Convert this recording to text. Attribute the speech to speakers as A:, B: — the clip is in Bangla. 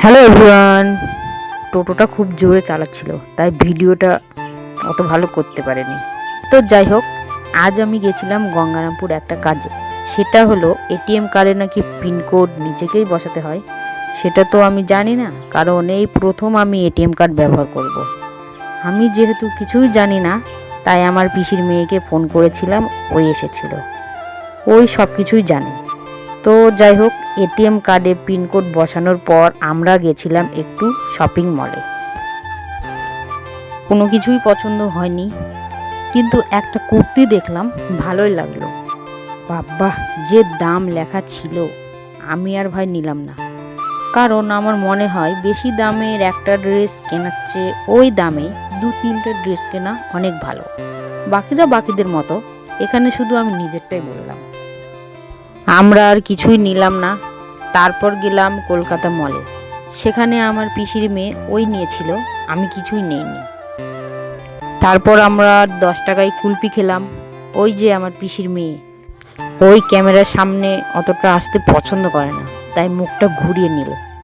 A: Hello everyone. টোটোটা খুব জোরে চালাচ্ছিল, তাই ভিডিওটা অত ভালো করতে পারেনি। তো যাই হোক, আজ আমি গেছিলাম গঙ্গারামপুর একটা কাজে। সেটা হলো এটিএম কার্ডে নাকি পিনকোড নিজেকেই বসাতে হয়। সেটা তো আমি জানি না, কারণ এই প্রথম আমি এটিএম কার্ড ব্যবহার করব। আমি যেহেতু কিছুই জানি না, তাই আমার পিসির মেয়েকে ফোন করেছিলাম, ওই এসেছিল, ওই সব কিছুই জানে। তো যাই হোক, এটিএম কার্ডে পিনকোড বসানোর পর আমরা গেছিলাম একটু শপিং মলে। কোনো কিছুই পছন্দ হয়নি, কিন্তু একটা কুর্তি দেখলাম, ভালোই লাগলো। বাবা, যে দাম লেখা ছিল, আমি আর ভাই নিলাম না। কারণ আমার মনে হয় বেশি দামের একটা ড্রেস কেনার চেয়ে ওই দামে দু তিনটে ড্রেস কেনা অনেক ভালো। বাকিরা বাকিদের মতো, এখানে শুধু আমি নিজেরটাই বললাম। আমরা আর কিছুই নিলাম না। তারপর গেলাম কলকাতা মলে। সেখানে আমার পিসির মেয়ে ওই নিয়েছিল, আমি কিছুই নেইনি। তারপর আমরা 10 টাকায় কুলপি খেলাম। ওই যে আমার পিসির মেয়ে, ওই ক্যামেরার সামনে অতটা আসতে পছন্দ করে না, তাই মুখটা ঘুরিয়ে নিল।